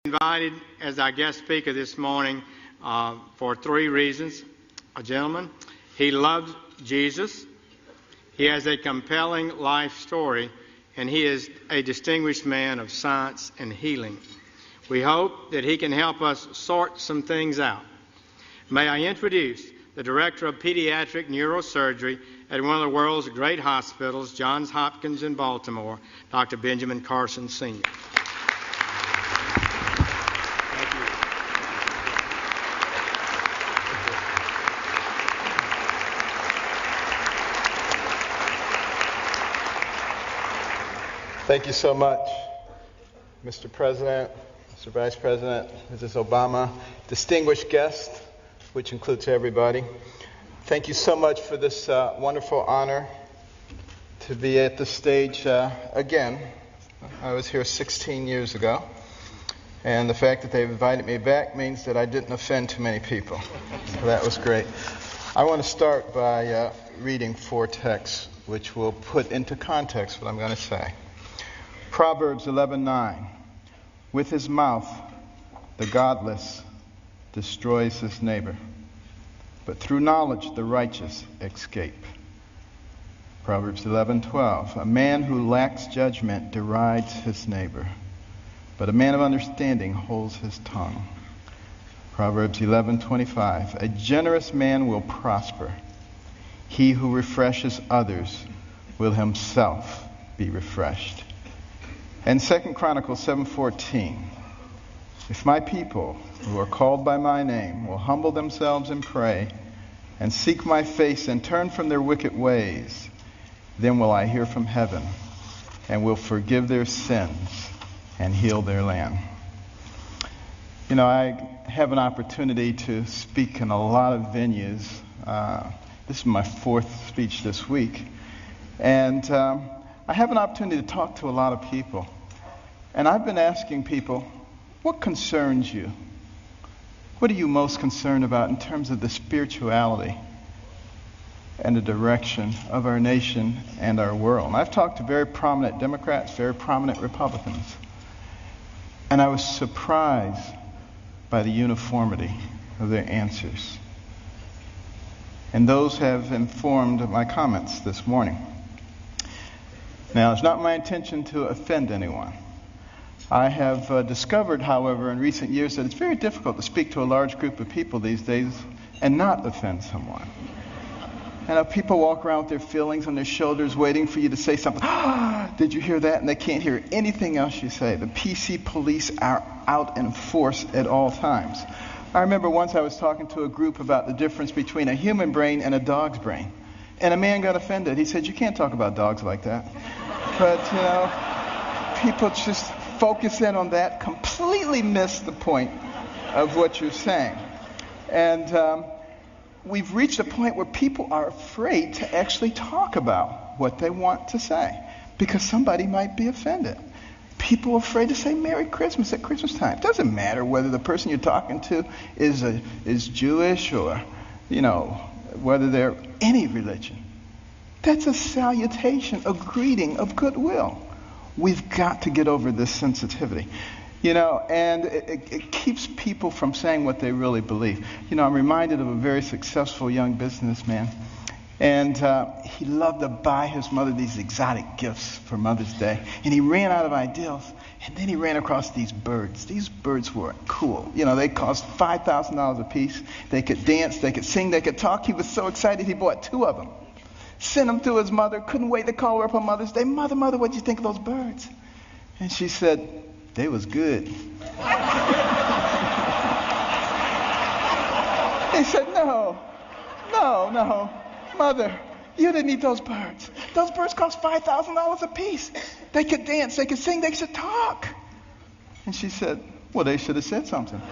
Invited as our guest speaker this morning for three reasons. A gentleman, he loves Jesus, he has a compelling life story, and he is a distinguished man of science and healing. We hope that he can help us sort some things out. May I introduce the Director of Pediatric Neurosurgery at one of the world's great hospitals, Johns Hopkins in Baltimore, Dr. Benjamin Carson, Sr. Thank you so much, Mr. President, Mr. Vice President, Mrs. Obama, distinguished guests, which includes everybody. Thank you so much for this wonderful honor to be at the stage again. I was here 16 years ago, and the fact that they've invited me back means that I didn't offend too many people. So that was great. I want to start by reading four texts, which will put into context what I'm going to say. Proverbs 11:9. With his mouth, the godless destroys his neighbor, but through knowledge the righteous escape. Proverbs 11:12. A man who lacks judgment derides his neighbor, but a man of understanding holds his tongue. Proverbs 11:25. A generous man will prosper. He who refreshes others will himself be refreshed. And 2 Chronicles 7:14, if my people who are called by my name will humble themselves and pray and seek my face and turn from their wicked ways, then will I hear from heaven and will forgive their sins and heal their land. You know, I have an opportunity to speak in a lot of venues. This is my fourth speech this week. And I have an opportunity to talk to a lot of people. And I've been asking people, what concerns you? What are you most concerned about in terms of the spirituality and the direction of our nation and our world? And I've talked to very prominent Democrats, very prominent Republicans. And I was surprised by the uniformity of their answers. And those have informed my comments this morning. Now, it's not my intention to offend anyone. I have discovered, however, in recent years that it's very difficult to speak to a large group of people these days and not offend someone. And people walk around with their feelings on their shoulders waiting for you to say something. Did you hear that? And they can't hear anything else you say. The PC police are out in force at all times. I remember once I was talking to a group about the difference between a human brain and a dog's brain. And a man got offended. He said, you can't talk about dogs like that. But, you know, people just focus in on that, completely miss the point of what you're saying. And we've reached a point where people are afraid to actually talk about what they want to say because somebody might be offended. People are afraid to say Merry Christmas at Christmas time. It doesn't matter whether the person you're talking to is Jewish or, you know, whether they're any religion. That's a salutation, a greeting of goodwill. We've got to get over this sensitivity, you know, and it keeps people from saying what they really believe. You know, I'm reminded of a very successful young businessman, and he loved to buy his mother these exotic gifts for Mother's Day, and he ran out of ideas, and then he ran across these birds. These birds were cool. You know, they cost $5,000 a piece. They could dance, they could sing, they could talk. He was so excited he bought two of them. Sent them to his mother, couldn't wait to call her up on Mother's Day. Mother, what'd you think of those birds? And she said, they was good. He said, no, Mother, you didn't eat those birds. Those birds cost $5,000 a piece. They could dance, they could sing, they could talk. And she said, well, they should have said something.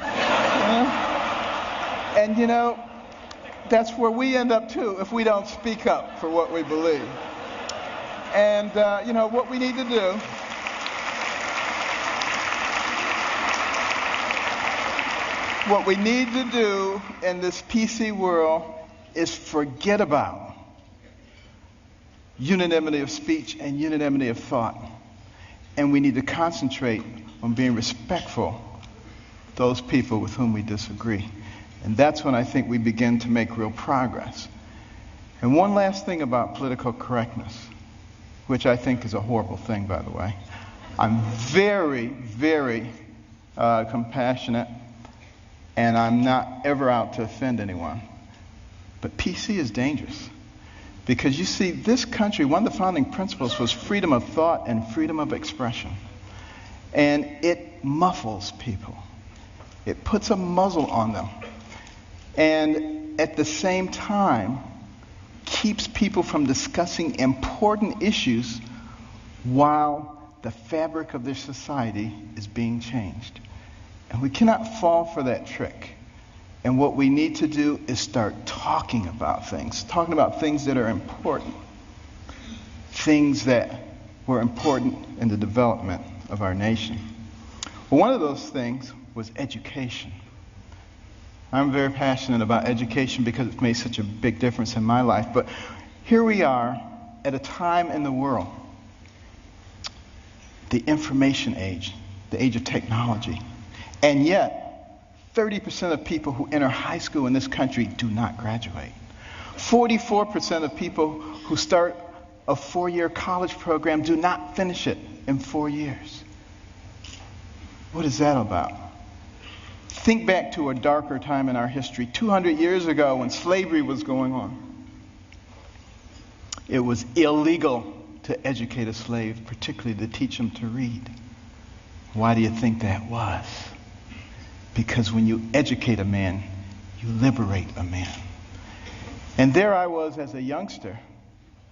And you know, that's where we end up too if we don't speak up for what we believe. And you know what we need to do. What we need to do in this PC world is forget about unanimity of speech and unanimity of thought. And we need to concentrate on being respectful those people with whom we disagree. And that's when I think we begin to make real progress. And one last thing about political correctness, which I think is a horrible thing, by the way. I'm very, very compassionate, and I'm not ever out to offend anyone. But PC is dangerous. Because you see, this country, one of the founding principles was freedom of thought and freedom of expression. And it muffles people. It puts a muzzle on them. And at the same time, keeps people from discussing important issues while the fabric of their society is being changed. And we cannot fall for that trick. And what we need to do is start talking about things that are important, things that were important in the development of our nation. Well, one of those things was education. I'm very passionate about education because it's made such a big difference in my life. But here we are at a time in the world, the information age, the age of technology. And yet, 30% of people who enter high school in this country do not graduate. 44% of people who start a 4-year college program do not finish it in 4 years. What is that about? Think back to a darker time in our history, 200 years ago when slavery was going on. It was illegal to educate a slave, particularly to teach him to read. Why do you think that was? Because when you educate a man, you liberate a man. And there I was as a youngster,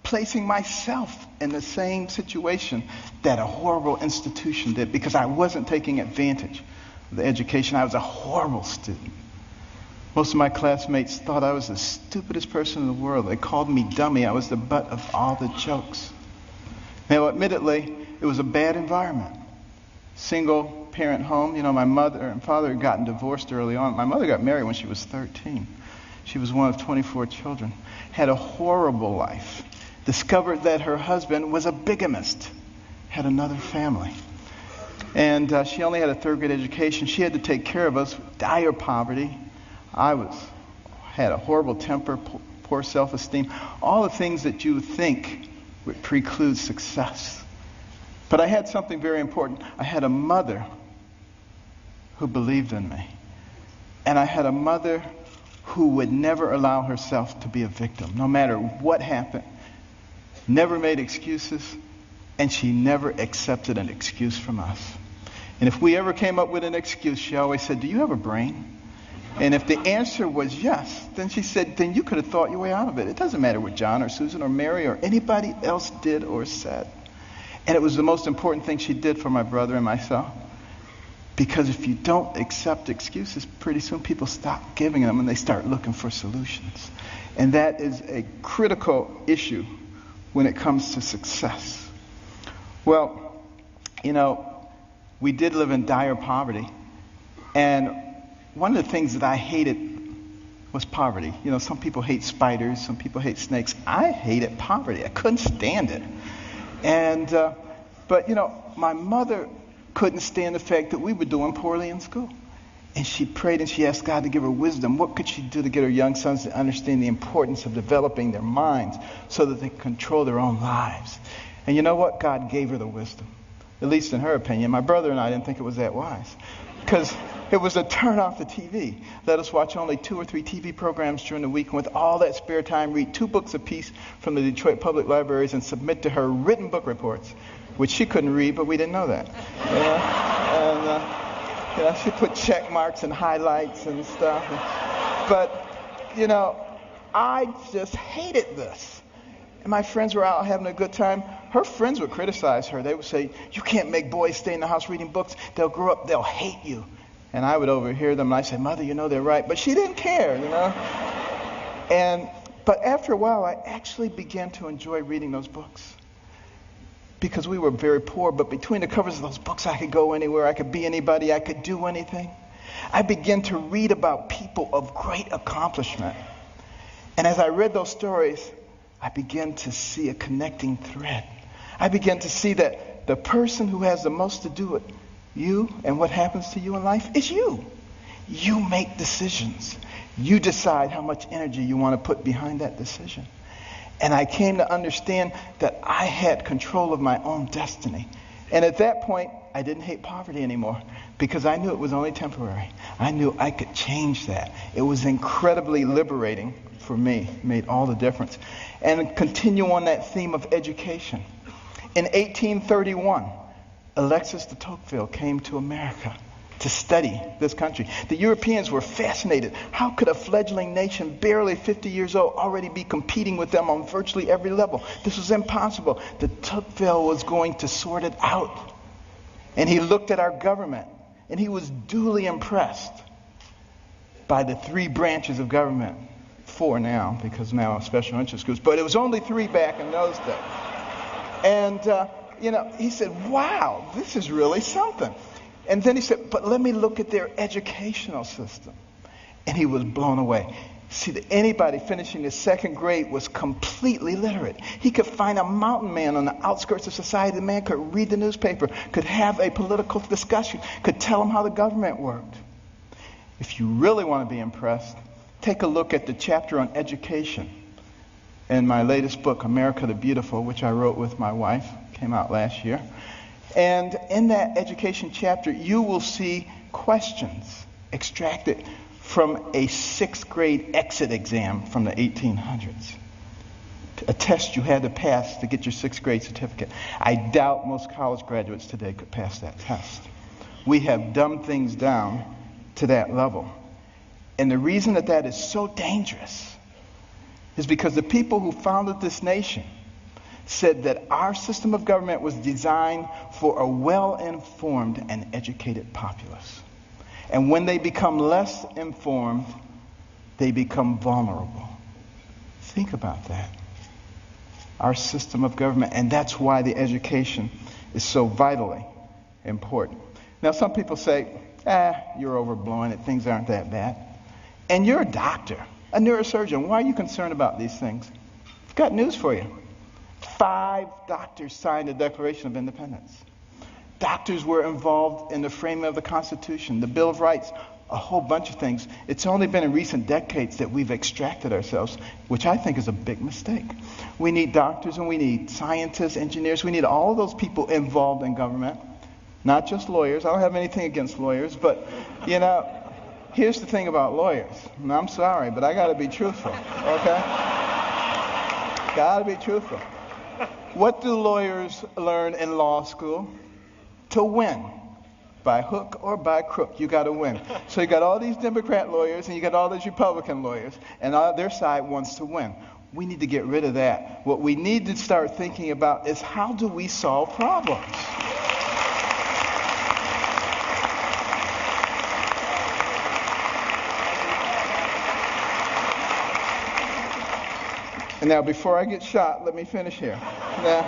placing myself in the same situation that a horrible institution did because I wasn't taking advantage of the education. I was a horrible student. Most of my classmates thought I was the stupidest person in the world. They called me dummy. I was the butt of all the jokes. Now, admittedly, it was a bad environment. Single parent home. You know, my mother and father had gotten divorced early on. My mother got married when she was 13. She was one of 24 children. Had a horrible life. Discovered that her husband was a bigamist. Had another family. And she only had a 3rd grade education. She had to take care of us. Dire poverty. Had a horrible temper, poor self-esteem. All the things that you think would preclude success. But I had something very important. I had a mother who believed in me. And I had a mother who would never allow herself to be a victim, no matter what happened. Never made excuses, and she never accepted an excuse from us. And if we ever came up with an excuse, she always said, "Do you have a brain?" And if the answer was yes, then she said, then you could have thought your way out of it. It doesn't matter what John or Susan or Mary or anybody else did or said. And it was the most important thing she did for my brother and myself. Because if you don't accept excuses, pretty soon people stop giving them and they start looking for solutions. And that is a critical issue when it comes to success. Well, you know, we did live in dire poverty. And one of the things that I hated was poverty. You know, some people hate spiders, some people hate snakes. I hated poverty. I couldn't stand it. And, but, you know, my mother couldn't stand the fact that we were doing poorly in school. And she prayed and she asked God to give her wisdom. What could she do to get her young sons to understand the importance of developing their minds so that they can control their own lives? And you know what? God gave her the wisdom. At least in her opinion. My brother and I didn't think it was that wise. Because it was to turn off the TV. Let us watch only 2 or 3 TV programs during the week. And with all that spare time, read 2 books apiece from the Detroit Public Libraries and submit to her written book reports, which she couldn't read, but we didn't know that. And, you know, she put check marks and highlights and stuff. But, you know, I just hated this. And my friends were out having a good time. Her friends would criticize her. They would say, "You can't make boys stay in the house reading books. They'll grow up, they'll hate you." And I would overhear them, and I'd say, "Mother, you know they're right." But she didn't care, you know. But after a while, I actually began to enjoy reading those books. Because we were very poor, but between the covers of those books, I could go anywhere, I could be anybody, I could do anything. I began to read about people of great accomplishment. And as I read those stories, I began to see a connecting thread. I began to see that the person who has the most to do it You and what happens to you in life is you. You make decisions. You decide how much energy you want to put behind that decision. And I came to understand that I had control of my own destiny. And at that point, I didn't hate poverty anymore because I knew it was only temporary. I knew I could change that. It was incredibly liberating for me. It made all the difference. And continue on that theme of education. In 1831, Alexis de Tocqueville came to America to study this country. The Europeans were fascinated. How could a fledgling nation, barely 50 years old, already be competing with them on virtually every level? This was impossible. De Tocqueville was going to sort it out. And he looked at our government, and he was duly impressed by the 3 branches of government. 4 now, because now special interest groups, but it was only 3 back in those days. And, he said, wow, this is really something. And then he said, but let me look at their educational system. And he was blown away. See, that anybody finishing the 2nd grade was completely literate. He could find a mountain man on the outskirts of society. The man could read the newspaper, could have a political discussion, could tell him how the government worked. If you really want to be impressed, take a look at the chapter on education in my latest book, America the Beautiful, which I wrote with my wife. Came out last year. And in that education chapter, you will see questions extracted from a 6th grade exit exam from the 1800s. A test you had to pass to get your 6th grade certificate. I doubt most college graduates today could pass that test. We have dumbed things down to that level. And the reason that is so dangerous is because the people who founded this nation said that our system of government was designed for a well-informed and educated populace. And when they become less informed, they become vulnerable. Think about that. Our system of government, and that's why the education is so vitally important. Now, some people say, you're overblowing it, things aren't that bad. And you're a doctor, a neurosurgeon. Why are you concerned about these things? I've got news for you. 5 doctors signed the Declaration of Independence. Doctors were involved in the framing of the Constitution, the Bill of Rights, a whole bunch of things. It's only been in recent decades that we've extracted ourselves, which I think is a big mistake. We need doctors and we need scientists, engineers. We need all of those people involved in government, not just lawyers. I don't have anything against lawyers, but, here's the thing about lawyers. And I'm sorry, but I got to be truthful, okay? Got to be truthful. What do lawyers learn in law school? To win. By hook or by crook, you got to win. So you got all these Democrat lawyers and you got all these Republican lawyers, and their side wants to win. We need to get rid of that. What we need to start thinking about is how do we solve problems? And now, before I get shot, let me finish here. Now,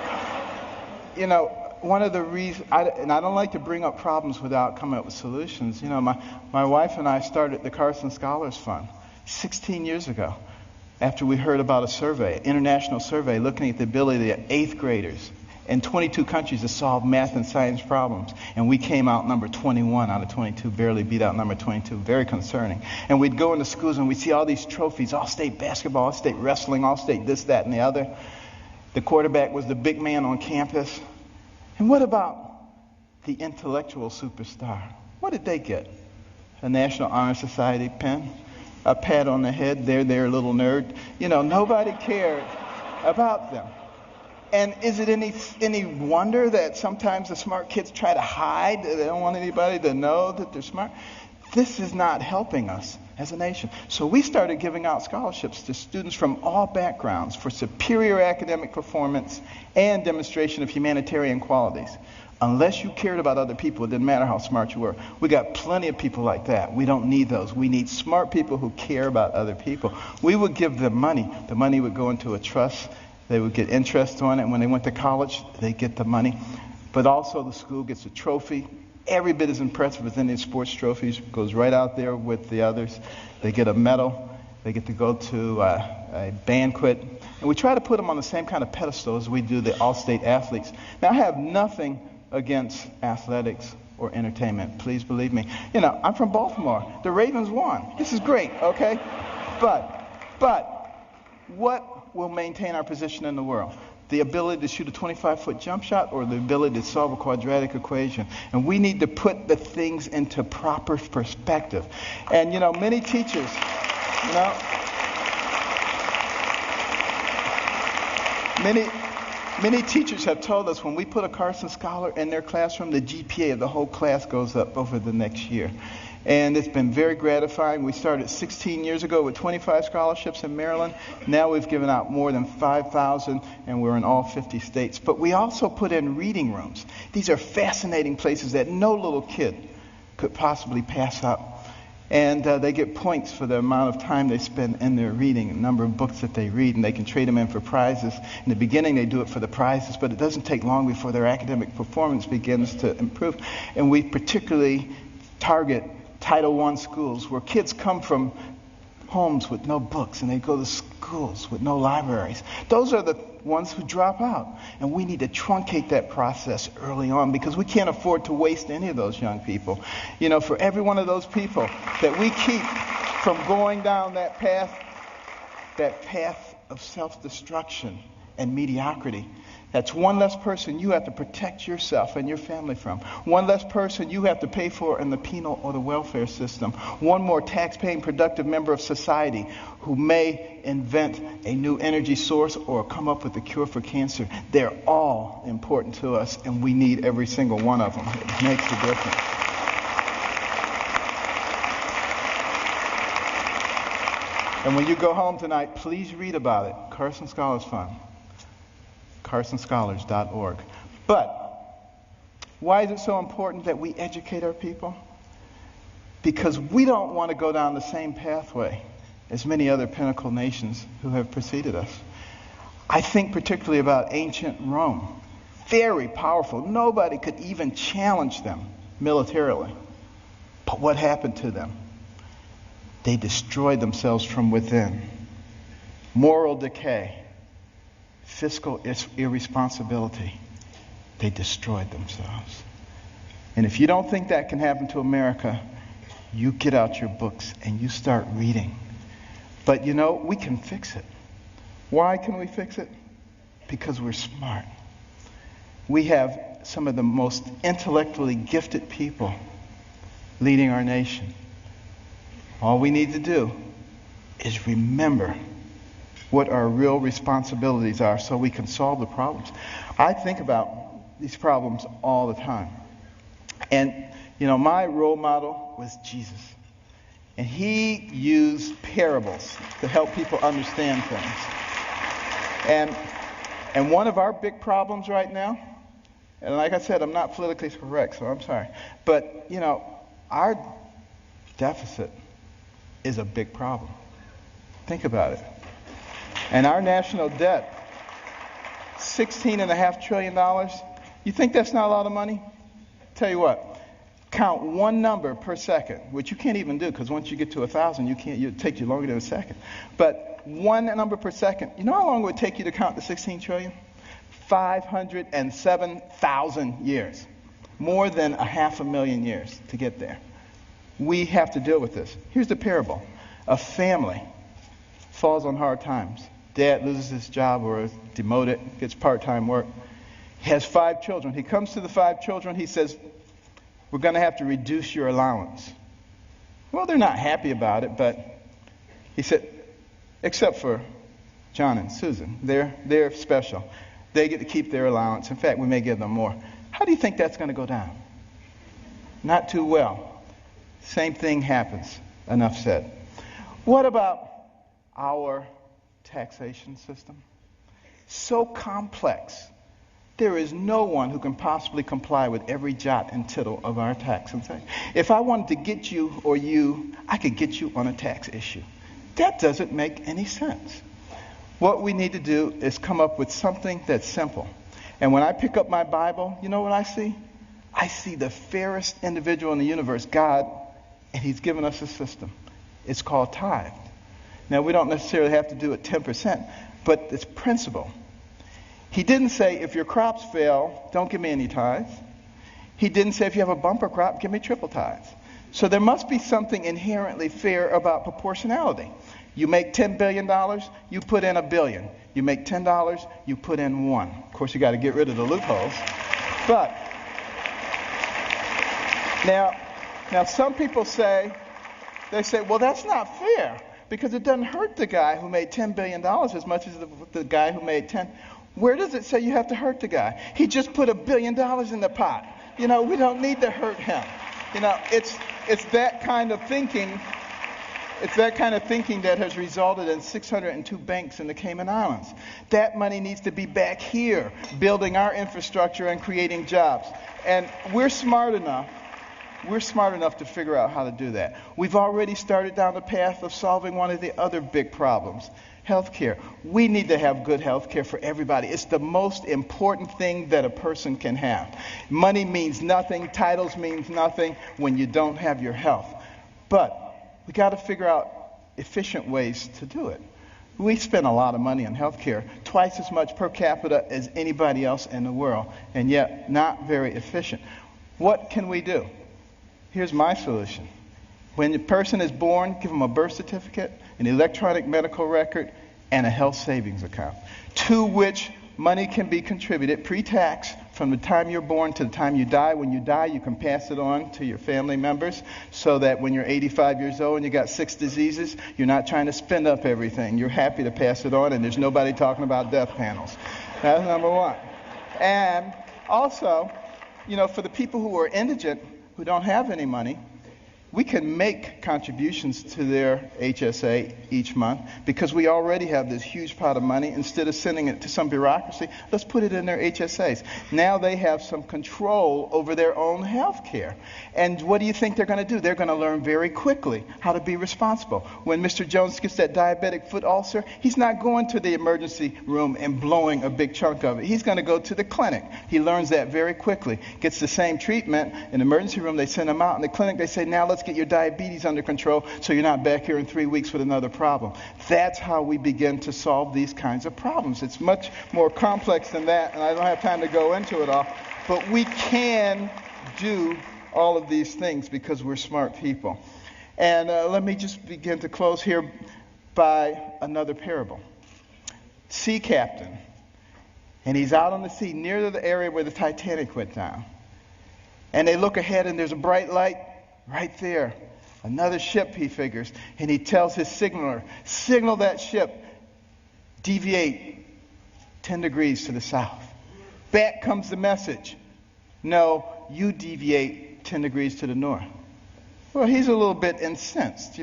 one of the reasons, and I don't like to bring up problems without coming up with solutions. My wife and I started the Carson Scholars Fund 16 years ago after we heard about a survey, an international survey, looking at the ability of 8th graders in 22 countries to solve math and science problems. And we came out number 21 out of 22, barely beat out number 22, very concerning. And we'd go into schools and we'd see all these trophies, all-state basketball, all-state wrestling, all-state this, that, and the other. The quarterback was the big man on campus. And what about the intellectual superstar? What did they get? A National Honor Society pin? A pat on the head, there, little nerd. Nobody cared about them. And is it any wonder that sometimes the smart kids try to hide? They don't want anybody to know that they're smart. This is not helping us as a nation. So we started giving out scholarships to students from all backgrounds for superior academic performance and demonstration of humanitarian qualities. Unless you cared about other people, it didn't matter how smart you were. We got plenty of people like that. We don't need those. We need smart people who care about other people. We would give them money. The money would go into a trust. They would get interest on it. And when they went to college, they get the money. But also the school gets a trophy. Every bit as impressive as any sports trophies. Goes right out there with the others. They get a medal. They get to go to a banquet. And we try to put them on the same kind of pedestal as we do the all-state athletes. Now, I have nothing against athletics or entertainment. Please believe me. You know, I'm from Baltimore. The Ravens won. This is great, okay? But what will maintain our position in the world? The ability to shoot a 25-foot jump shot or the ability to solve a quadratic equation? And we need to put the things into proper perspective. And, you know, many teachers, you know, many teachers have told us when we put a Carson scholar in their classroom, the GPA of the whole class goes up over the next year. And it's been very gratifying. We started 16 years ago with 25 scholarships in Maryland. Now we've given out more than 5,000, and we're in all 50 states. But we also put in reading rooms. These are fascinating places that no little kid could possibly pass up. And they get points for the amount of time they spend in their reading, the number of books that they read, and they can trade them in for prizes. In the beginning, they do it for the prizes, but it doesn't take long before their academic performance begins to improve. And we particularly target Title I schools where kids come from homes with no books and they go to schools with no libraries. Those are the ones who drop out. And we need to truncate that process early on because we can't afford to waste any of those young people. You know, for every one of those people that we keep from going down that path of self-destruction and mediocrity, that's one less person you have to protect yourself and your family from. One less person you have to pay for in the penal or the welfare system. One more tax-paying, productive member of society who may invent a new energy source or come up with a cure for cancer. They're all important to us, and we need every single one of them. It makes a difference. And when you go home tonight, please read about it. Carson Scholars Fund. CarsonScholars.org. But why is it so important that we educate our people? Because we don't want to go down the same pathway as many other pinnacle nations who have preceded us. I think particularly about ancient Rome. Very powerful. Nobody could even challenge them militarily. But what happened to them? They destroyed themselves from within. Moral decay. Fiscal irresponsibility. They destroyed themselves. And if you don't think that can happen to America, you get out your books and you start reading. But you know, we can fix it. Why can we fix it? Because we're smart. We have some of the most intellectually gifted people leading our nation. All we need to do is remember what our real responsibilities are so we can solve the problems. I think about these problems all the time. And, you know, my role model was Jesus. And he used parables to help people understand things. And one of our big problems right now, and like I said, I'm not politically correct, so I'm sorry. But, you know, our deficit is a big problem. Think about it. And our national debt, $16.5 trillion. You think that's not a lot of money? Tell you what, count one number per second, which you can't even do because once you get to 1,000, it'll take you longer than a second. But one number per second. You know how long it would take you to count the 16 trillion? 507,000 years. More than 500,000 years to get there. We have to deal with this. Here's the parable. A family falls on hard times. Dad loses his job or is demoted, gets part-time work. He has 5 children. He comes to the 5 children. He says, we're going to have to reduce your allowance. Well, they're not happy about it, but he said, except for John and Susan. They're special. They get to keep their allowance. In fact, we may give them more. How do you think that's going to go down? Not too well. Same thing happens. Enough said. What about our taxation system? So complex. There is no one who can possibly comply with every jot and tittle of our tax. If I wanted to get you or you, I could get you on a tax issue. That doesn't make any sense. What we need to do is come up with something that's simple. And when I pick up my Bible, you know what I see? I see the fairest individual in the universe, God, and he's given us a system. It's called tithe. Now, we don't necessarily have to do it 10%, but it's principle. He didn't say, if your crops fail, don't give me any tithes. He didn't say if you have a bumper crop, give me triple tithes. So there must be something inherently fair about proportionality. You make $10 billion, you put in $1 billion. You make $10, you put in 1. Of course, you got to get rid of the loopholes. But now some people say, well, that's not fair because it doesn't hurt the guy who made $10 billion as much as the guy who made 10. Where does it say you have to hurt the guy? He just put $1 billion in the pot. We don't need to hurt him. It's that kind of thinking. It's that kind of thinking that has resulted in 602 banks in the Cayman Islands. That money needs to be back here, building our infrastructure and creating jobs. And we're smart enough to figure out how to do that. We've already started down the path of solving one of the other big problems, healthcare. We need to have good healthcare for everybody. It's the most important thing that a person can have. Money means nothing, titles means nothing when you don't have your health. But we got to figure out efficient ways to do it. We spend a lot of money on healthcare, twice as much per capita as anybody else in the world, and yet not very efficient. What can we do? Here's my solution. When the person is born, give them a birth certificate, an electronic medical record, and a health savings account, to which money can be contributed pre-tax from the time you're born to the time you die. When you die, you can pass it on to your family members so that when you're 85 years old and you got 6 diseases, you're not trying to spend up everything. You're happy to pass it on, and there's nobody talking about death panels. That's number one. And also, for the people who are indigent, who don't have any money, we can make contributions to their HSA each month because we already have this huge pot of money. Instead of sending it to some bureaucracy, let's put it in their HSAs. Now they have some control over their own health care. And what do you think they're going to do? They're going to learn very quickly how to be responsible. When Mr. Jones gets that diabetic foot ulcer, he's not going to the emergency room and blowing a big chunk of it. He's going to go to the clinic. He learns that very quickly. Gets the same treatment in the emergency room. They send him out. In the clinic, they say, now let's get your diabetes under control so you're not back here in 3 weeks with another problem. That's how we begin to solve these kinds of problems. It's much more complex than that, and I don't have time to go into it all, but we can do all of these things because we're smart people. And let me just begin to close here by another parable. Sea captain, and he's out on the sea near the area where the Titanic went down. And they look ahead and there's a bright light right there. Another ship, he figures. And he tells his signaler, signal that ship, deviate 10 degrees to the south. Back comes the message. No, you deviate 10 degrees to the north. Well, he's a little bit incensed,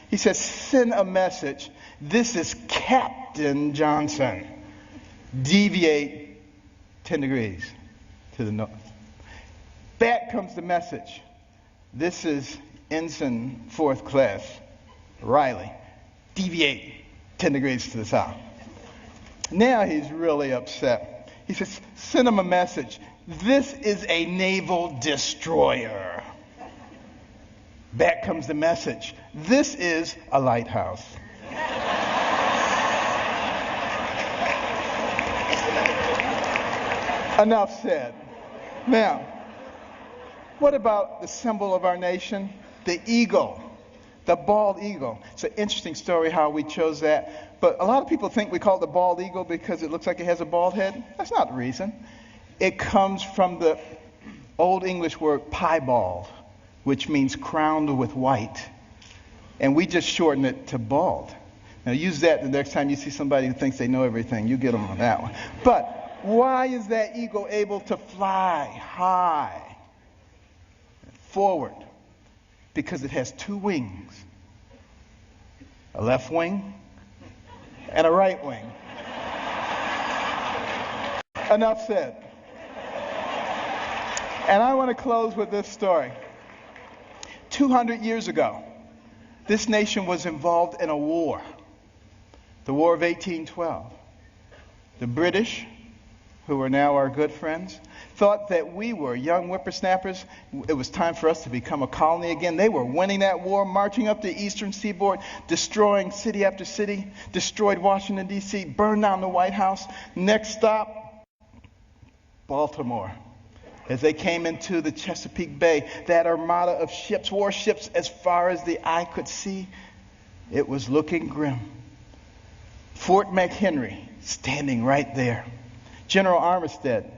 He says, send a message. This is Captain Johnson. Deviate 10 degrees to the north. Back comes the message. This is Ensign 4th Class Riley. Deviate 10 degrees to the south. Now he's really upset. He says, send him a message. This is a naval destroyer. Back comes the message. This is a lighthouse. Enough said. Now, what about the symbol of our nation? The eagle, the bald eagle. It's an interesting story how we chose that. But a lot of people think we call it the bald eagle because it looks like it has a bald head. That's not the reason. It comes from the Old English word piebald, which means crowned with white. And we just shorten it to bald. Now use that the next time you see somebody who thinks they know everything. You get them on that one. But why is that eagle able to fly high? Forward, because it has 2 wings, a left wing and a right wing. Enough said. And I want to close with this story. 200 years ago, this nation was involved in a war, the War of 1812. The British, who are now our good friends, thought that we were young whippersnappers. It was time for us to become a colony again. They were winning that war, marching up the eastern seaboard, destroying city after city, destroyed Washington, D.C., burned down the White House. Next stop, Baltimore. As they came into the Chesapeake Bay, that armada of ships, warships, as far as the eye could see, it was looking grim. Fort Mchenry standing right there. General Armistead,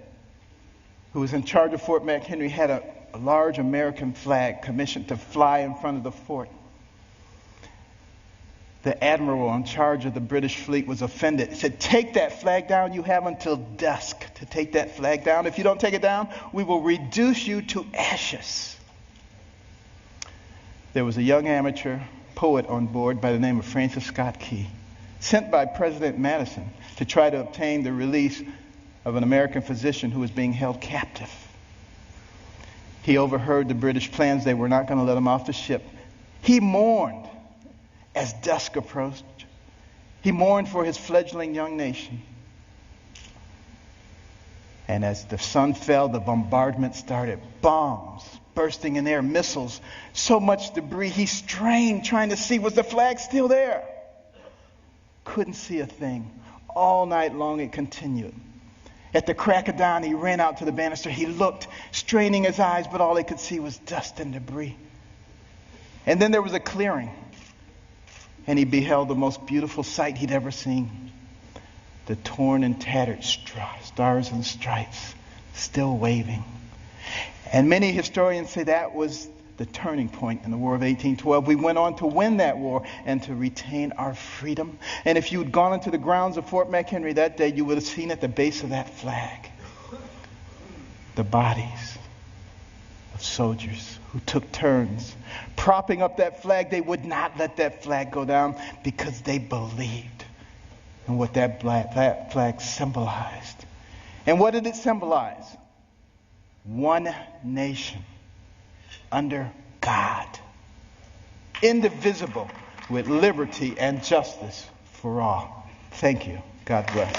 who was in charge of Fort McHenry, had a large American flag commissioned to fly in front of the fort. The admiral in charge of the British fleet was offended. He said, "Take that flag down. You have until dusk to take that flag down. If you don't take it down, we will reduce you to ashes." There was a young amateur poet on board by the name of Francis Scott Key, sent by President Madison to try to obtain the release of an American physician who was being held captive. He overheard the British plans. They were not going to let him off the ship. He mourned as dusk approached. He mourned for his fledgling young nation. And as the sun fell, the bombardment started. Bombs bursting in air, missiles, so much debris. He strained trying to see, was the flag still there? Couldn't see a thing. All night long it continued. At the crack of dawn, he ran out to the banister. He looked, straining his eyes, but all he could see was dust and debris. And then there was a clearing, and he beheld the most beautiful sight he'd ever seen. The torn and tattered stars and stripes still waving. And many historians say that was the turning point in the War of 1812. We went on to win that war and to retain our freedom. And if you'd gone into the grounds of Fort McHenry that day, you would have seen at the base of that flag the bodies of soldiers who took turns propping up that flag. They would not let that flag go down because they believed in what that flag symbolized. And what did it symbolize? One nation under God, indivisible, with liberty and justice for all. Thank you. God bless.